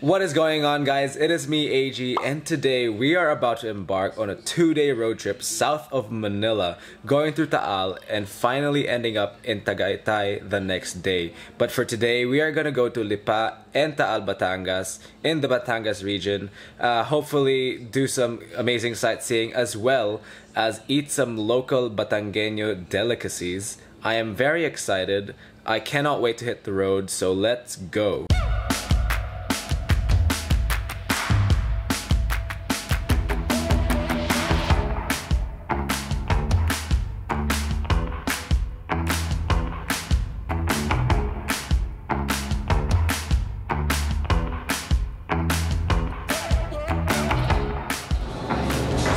What is going on, guys? It is me, AG, and today we are about to embark on a 2-day road trip south of Manila, going through Taal and finally ending up in Tagaytay the next day. But for today, we are gonna go to Lipa and Taal Batangas in the Batangas region. Hopefully do some amazing sightseeing as well as eat some local Batangueño delicacies. I am very excited. I cannot wait to hit the road, so let's go.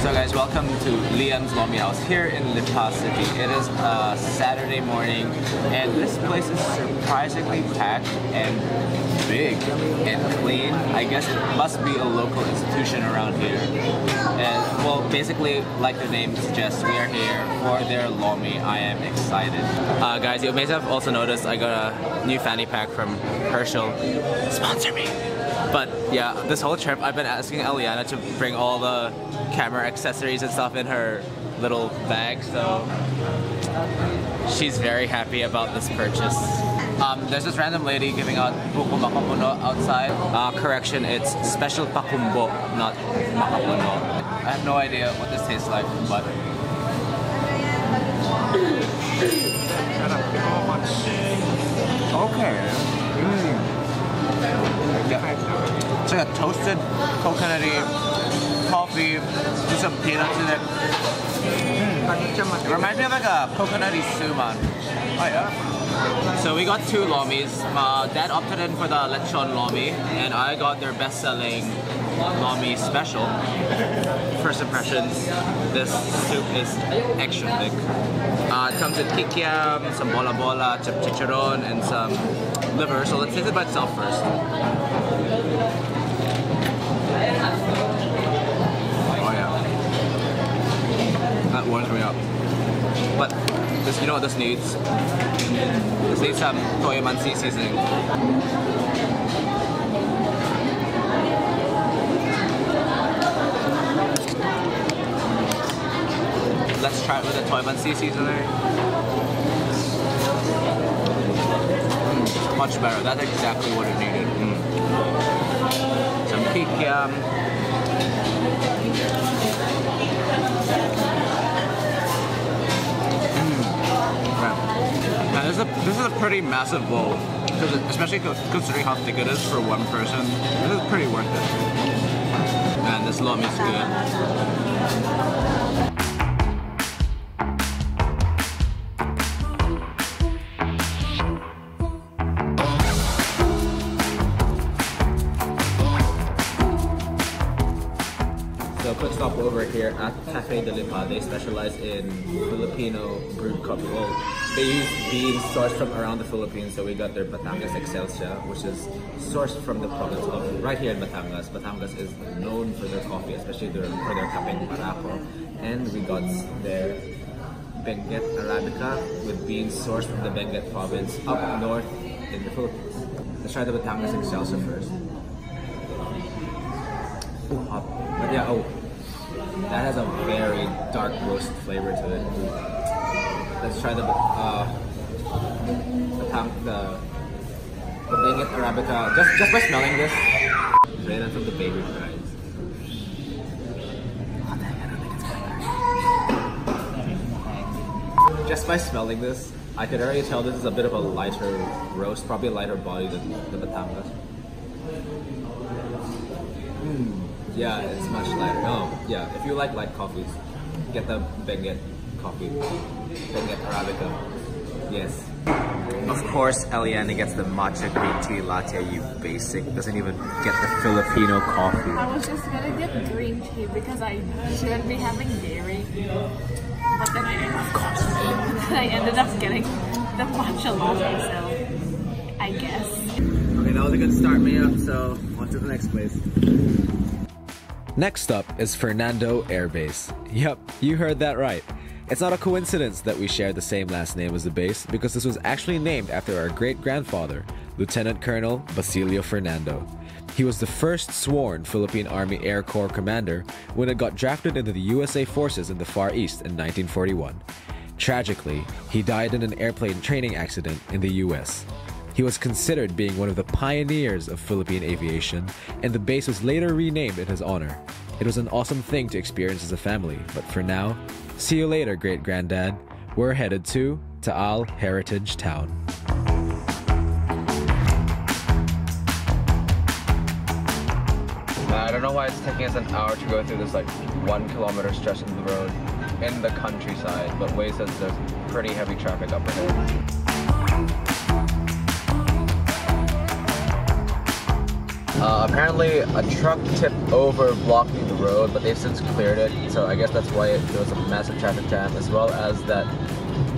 So guys, welcome to Liam's Lomi house here in Lipa City. It is a Saturday morning and this place is surprisingly packed and big and clean. I guess it must be a local institution around here. And well, basically, like the name suggests, we are here for their Lomi. I am excited. Guys, you may have also noticed I got a new fanny pack from Herschel. Sponsor me. But yeah, this whole trip I've been asking Eliana to bring all the camera accessories and stuff in her little bag, so she's very happy about this purchase. There's this random lady giving out buko makapuno outside. Correction, it's special pakumbo, not makapuno. I have no idea what this tastes like, but okay. Yeah. It's like a toasted coconutty coffee with some peanuts in it. It reminds me of like a coconutty suman. Oh yeah. So we got 2 lomis. Dad opted in for the lechon lomi, and I got their best-selling lomi special. First impressions, this soup is extra thick. It comes with kikiam, some bola bola, chicharron, and some liver. So let's taste it by itself first. Oh yeah, that warms me up. But this, you know what this needs? This needs some toyo mansi seasoning. Let's try it with the toyo mansi seasoning. Much better. That's exactly what it needed. Some kikiam. Now this is a pretty massive bowl, especially considering how thick it is for one person. This is pretty worth it. Man, this lomi is good. So quick stop over here at Cafe de Lipa. They specialize in Filipino brewed coffee. Well, they use beans sourced from around the Philippines, so we got their Batangas Excelsia, which is sourced from the province of right here in Batangas. Batangas is known for their coffee, especially for their Cafe Baraco. And we got their Benguet Arabica with beans sourced from the Benguet province up north in the Philippines. Let's try the Batangas Excelsia first. Ooh, hot. But yeah, oh, that has a very dark roast flavor to it. Let's try the Benguet Arabica. Just by smelling this, right until the baby fries. Just by smelling this, I could already tell this is a bit of a lighter roast, probably a lighter body than the Batangas. Yeah, it's much lighter. Oh, yeah, if you like light coffees, get the Benguet coffee. Benguet Arabica. Yes. Of course, Eliana gets the matcha green tea latte, you basic. Doesn't even get the Filipino coffee. I was just gonna get green tea because I shouldn't be having dairy. But then I ended up getting the matcha latte, so I guess. Okay, that was a good start me up, so on to the next place. Next up is Fernando Air Base. Yep, you heard that right. It's not a coincidence that we share the same last name as the base, because this was actually named after our great-grandfather, Lieutenant Colonel Basilio Fernando. He was the first sworn Philippine Army Air Corps commander when it got drafted into the USA Forces in the Far East in 1941. Tragically, he died in an airplane training accident in the US. He was considered being one of the pioneers of Philippine aviation, and the base was later renamed in his honor. It was an awesome thing to experience as a family, but for now, see you later, great-granddad. We're headed to Taal Heritage Town. I don't know why it's taking us an hour to go through this like 1 kilometer stretch of the road in the countryside, but Waze says there's pretty heavy traffic up ahead. Apparently a truck tipped over blocking the road, but they've since cleared it, so I guess that's why there was a massive traffic jam, as well as that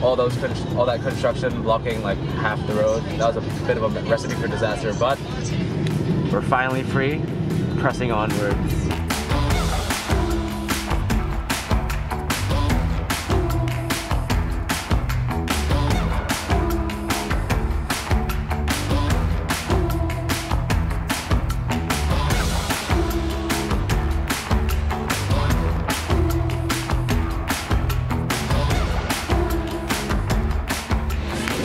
all that construction blocking like half the road. That was a bit of a recipe for disaster, but we're finally free, pressing onwards.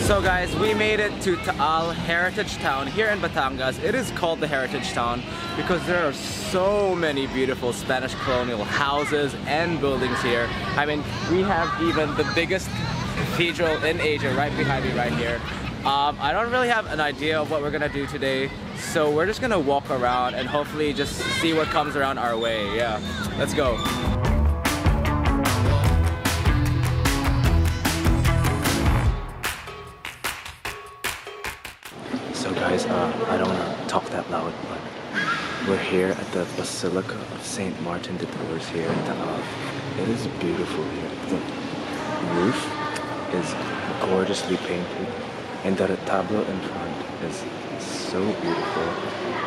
So guys, we made it to Taal Heritage Town here in Batangas. It is called the Heritage Town because there are so many beautiful Spanish Clonial houses and buildings here. I mean, we have even the biggest cathedral in Asia right behind me right here. I don't really have an idea of what we're gonna do today, so we're just gonna walk around and hopefully just see what comes around our way. Yeah, let's go. So guys, I don't want to talk that loud, but we're here at the Basilica of St. Martin de Tours here in Taal. It is beautiful here. The roof is gorgeously painted, and the retablo in front is so beautiful.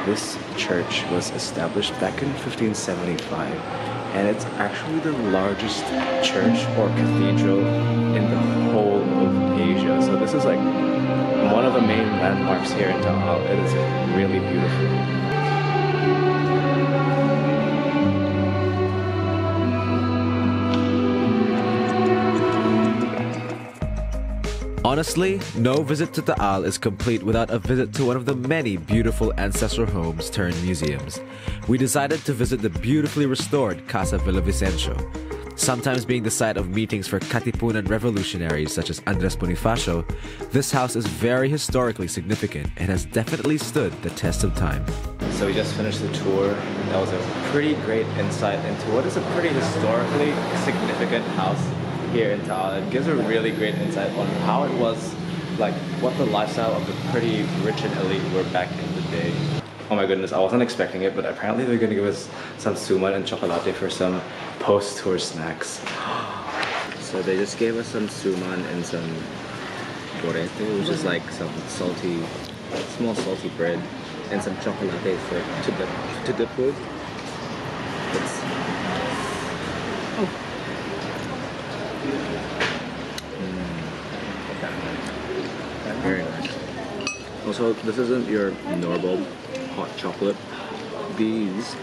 This church was established back in 1575, and it's actually the largest church or cathedral in the whole of Asia. So this is like one of the main landmarks here in Taal. It is really beautiful. Honestly, no visit to Taal is complete without a visit to one of the many beautiful ancestral homes turned museums. We decided to visit the beautifully restored Casa Villavicencio. Sometimes being the site of meetings for Katipunan revolutionaries such as Andres Bonifacio, this house is very historically significant and has definitely stood the test of time. So we just finished the tour. That was a pretty great insight into what is a pretty historically significant house here in Taal. It gives a really great insight on how it was, like what the lifestyle of the pretty rich and elite were back in the day. Oh my goodness, I wasn't expecting it, but apparently they're gonna give us some suman and chocolate for some post-tour snacks. So they just gave us some suman and some gorete, which is like some salty, small salty bread, and some chocolate for to dip with. Very nice. Also, this isn't your normal hot chocolate. These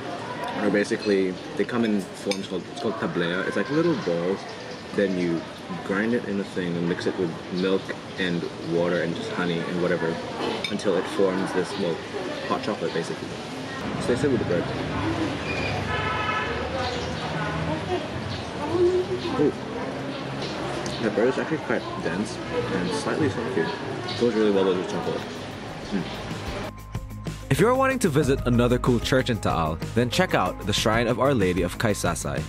are basically, they come in forms it's called tablea. It's like little balls. Then you grind it in a thing and mix it with milk and water and just honey and whatever until it forms this, well, hot chocolate basically. So they sit with the bread. Ooh. The bread is actually quite dense and slightly salty. It goes really well with chocolate. If you're wanting to visit another cool church in Taal, then check out the Shrine of Our Lady of Caysasay.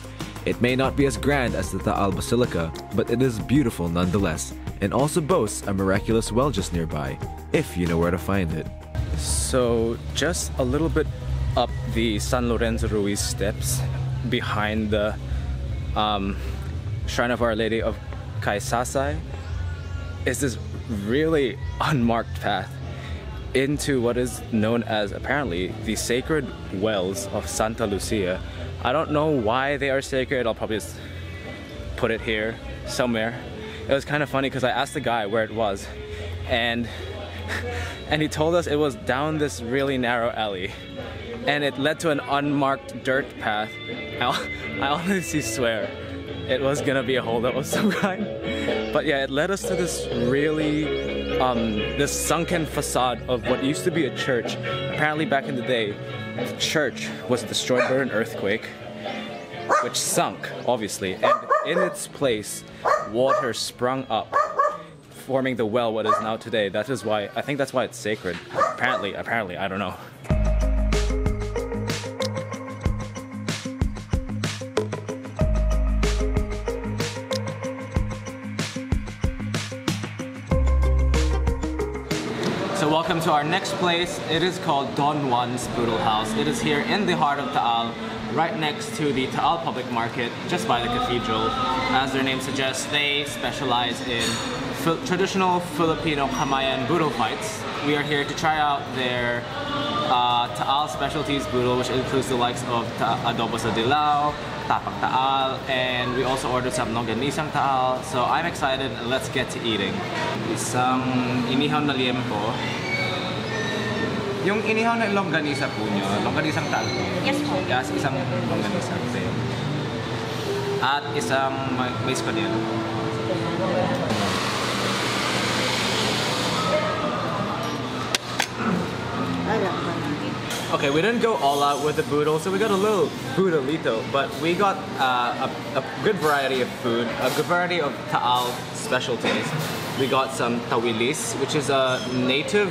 It may not be as grand as the Taal Basilica, but it is beautiful nonetheless, and also boasts a miraculous well just nearby, if you know where to find it. So just a little bit up the San Lorenzo Ruiz steps behind the Shrine of Our Lady of Caysasay is this really unmarked path into what is known as apparently the sacred wells of Santa Lucia. I don't know why they are sacred. I'll probably just put it here somewhere. It was kind of funny because I asked the guy where it was, and he told us it was down this really narrow alley. and it led to an unmarked dirt path. I honestly swear it was gonna be a holdup of some kind. But yeah, it led us to this really, this sunken facade of what used to be a church. Apparently back in the day, the church was destroyed by an earthquake, which sunk, obviously, and in its place, water sprung up, forming the well what is now today. That is why, I think that's why it's sacred. Apparently, I don't know. So welcome to our next place. It is called Don Juan's Boodle House. It is here in the heart of Taal, right next to the Taal Public Market, just by the cathedral. As their name suggests, they specialize in traditional Filipino Kamayan boodle fights. We are here to try out their Taal specialties boodle, which includes the likes of adobo sa dilaw, tapang Taal, and we also ordered some longganisang Taal. So I'm excited, let's get to eating. Isang inihaw na liempo. Yung inihaw na longganisa po nyo, longganisang Taal po? Yes po. Yes, isang longganisa. At isang Spanish Clonial. Okay, we didn't go all out with the boodle, so we got a little boodleito, but we got a good variety of food, a good variety of Taal specialties. We got some tawilis, which is a native,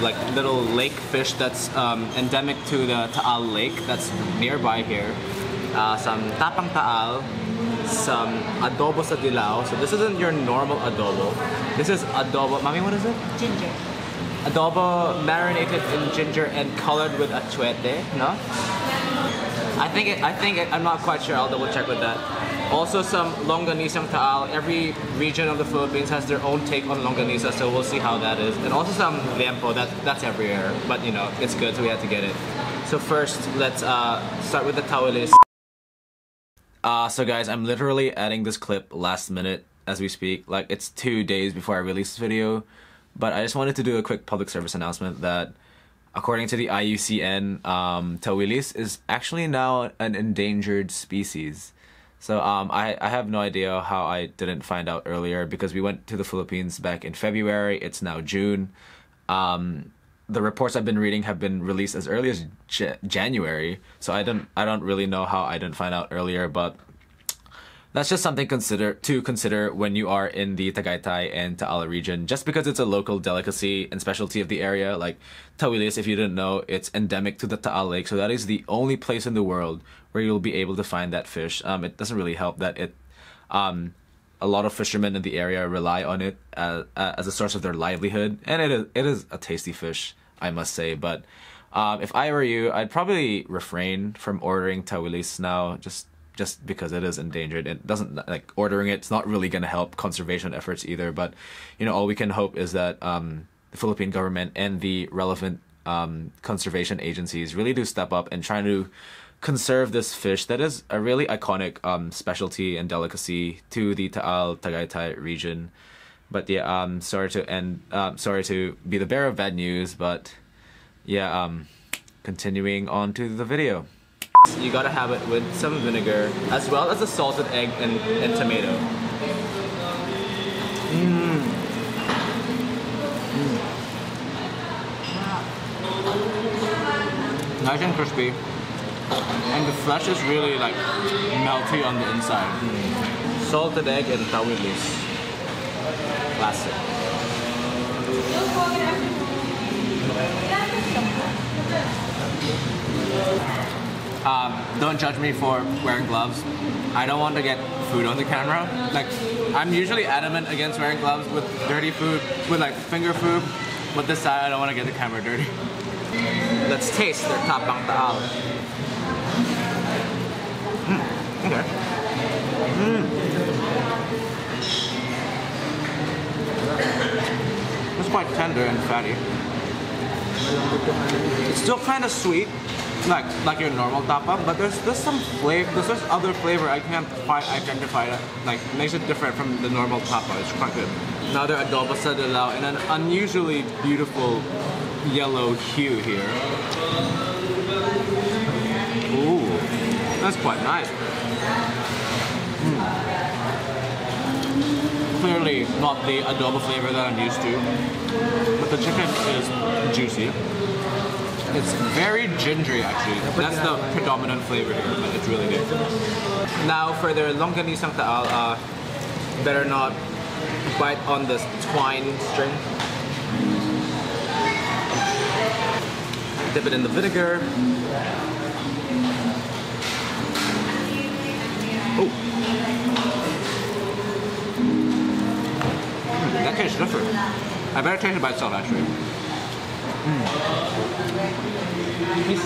like little lake fish that's endemic to the Taal Lake that's nearby here. Some tapang Taal, some adobo sa dilaw. So this isn't your normal adobo. This is adobo. Mami, what is it? Ginger. Adobo marinated in ginger and colored with achuete, no? I'm not quite sure, I'll double check with that. Also some longganisang Taal. Every region of the Philippines has their own take on longanisa, so we'll see how that is. And also some liempo, that's everywhere, but you know, it's good, so we had to get it. So first, let's start with the tawilis. So guys, I'm literally adding this clip last minute as we speak. Like, it's 2 days before I release this video. But I just wanted to do a quick public service announcement that according to the IUCN, tawilis is actually now an endangered species. So I have no idea how I didn't find out earlier, because we went to the Philippines back in February. It's now June. The reports I've been reading have been released as early as January. So I don't really know how I didn't find out earlier, but that's just something to consider when you are in the Tagaytay and Taal region. Just because it's a local delicacy and specialty of the area, like tawilis, if you didn't know, it's endemic to the Taal Lake. So that is the only place in the world where you'll be able to find that fish. It doesn't really help that a lot of fishermen in the area rely on it as a source of their livelihood, and it is a tasty fish, I must say. But if I were you, I'd probably refrain from ordering tawilis now, just because it is endangered. It doesn't, like, ordering it's not really gonna help conservation efforts either. But you know, all we can hope is that the Philippine government and the relevant conservation agencies really do step up and try to conserve this fish that is a really iconic specialty and delicacy to the Taal Tagaytay region. But yeah, sorry to be the bearer of bad news, but yeah, continuing on to the video. You gotta have it with some vinegar, as well as a salted egg and tomato. Nice and crispy, and the flesh is really like melty on the inside. Salted egg and tawilis. Classic. Don't judge me for wearing gloves. I don't want to get food on the camera. Like, I'm usually adamant against wearing gloves with dirty food, with like finger food, but this time I don't want to get the camera dirty. Let's taste their tapang Taal. Okay. It's quite tender and fatty. It's still kind of sweet, like your normal tapa, but there's some flavor. There's other flavor I can't quite identify that like makes it different from the normal tapa. It's quite good. Another adobo sa dilaw in an unusually beautiful yellow hue here. Ooh, that's quite nice. Clearly not the adobo flavor that I'm used to, but the chicken is juicy. It's very gingery actually. That's the predominant flavor here, but it's really good. Now for their longganisang Taal, better not bite on this twine string. Dip it in the vinegar. Oh. That tastes different. I better taste it by itself actually. Yes,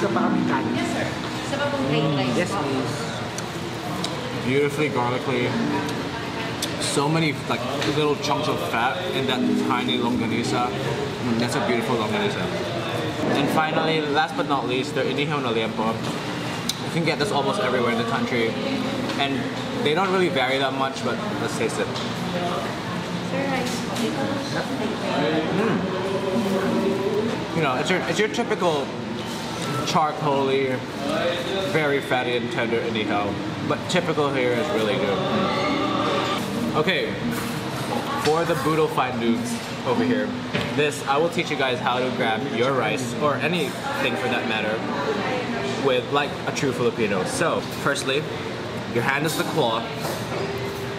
sir. Yes, please. Beautifully garlicky. So many like little chunks of fat in that tiny longanisa. That's a beautiful longanisa. And finally, last but not least, the inihaw na liempo. You can get this almost everywhere in the country, and they don't really vary that much. But let's taste it. You know, it's your typical charcoaly, very fatty and tender inihaw, but typical here is really good. Okay, for the Boodle fine dudes over here, I will teach you guys how to grab your rice, or anything for that matter, with like a true Filipino. So, firstly, your hand is the claw.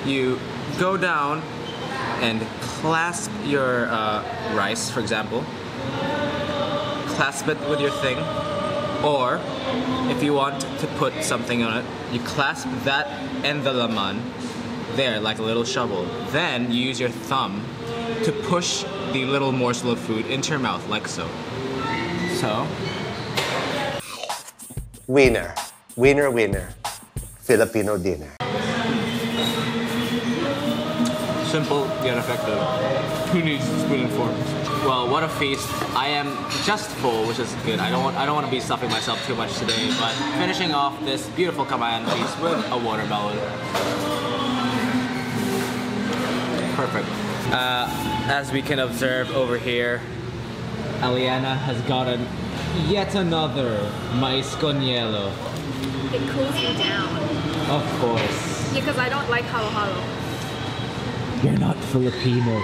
You go down and clasp your rice, for example. Clasp it with your thing. Or, if you want to put something on it, you clasp that and the laman there, like a little shovel. Then you use your thumb to push the little morsel of food into your mouth, like so. So. Winner. Winner, winner. Filipino dinner. Simple yet effective. Who needs spoon and fork? Well, what a feast. I am just full, which is good. I don't want to be stuffing myself too much today, but finishing off this beautiful kamayan feast with a watermelon. Perfect. As we can observe over here, Aliana has gotten yet another mais con hielo. It cools me down. Of course. Yeah, because I don't like halo-halo. You're not Filipino.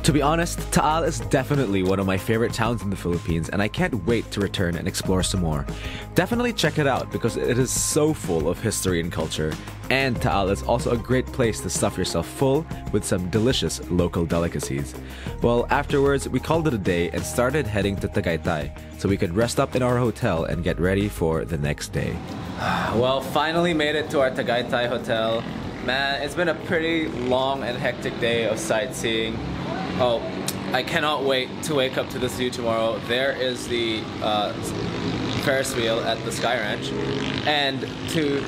To be honest, Taal is definitely one of my favorite towns in the Philippines, and I can't wait to return and explore some more. Definitely check it out because it is so full of history and culture, and Taal is also a great place to stuff yourself full with some delicious local delicacies. Well, afterwards, we called it a day and started heading to Tagaytay so we could rest up in our hotel and get ready for the next day. Well, finally made it to our Tagaytay hotel. Man, it's been a pretty long and hectic day of sightseeing. Oh, I cannot wait to wake up to this view tomorrow. There is the Ferris wheel at the Sky Ranch, and to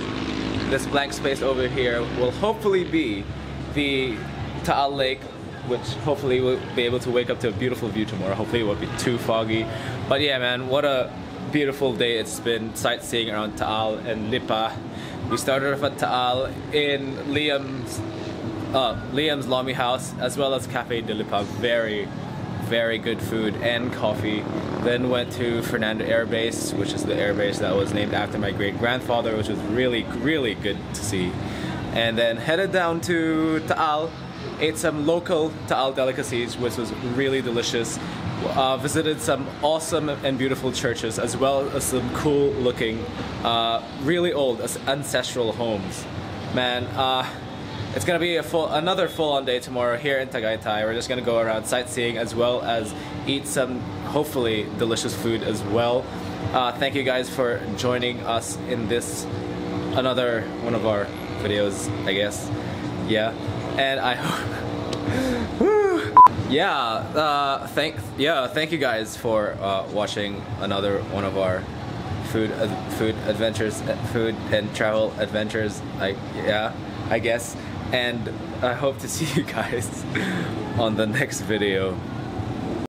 this blank space over here will hopefully be the Taal Lake, which hopefully we'll be able to wake up to a beautiful view tomorrow. Hopefully it won't be too foggy. But yeah, man, what a beautiful day it's been sightseeing around Taal and Lipa. We started off at Taal in Liam's Lomi house, as well as Cafe de Lipa. Very, very good food and coffee. Then went to Fernando Air Base, which is the air base that was named after my great-grandfather, which was really, really good to see. And then headed down to Taal, ate some local Taal delicacies, which was really delicious. Visited some awesome and beautiful churches, as well as some cool-looking, really old ancestral homes. Man, it's gonna be another full-on day tomorrow here in Tagaytay. We're just gonna go around sightseeing as well as eat some hopefully delicious food as well. Thank you guys for joining us in this another one of our videos, I guess. Yeah, and I hope. Thank you guys for watching another one of our food adventures, food and travel adventures. I guess. And I hope to see you guys on the next video.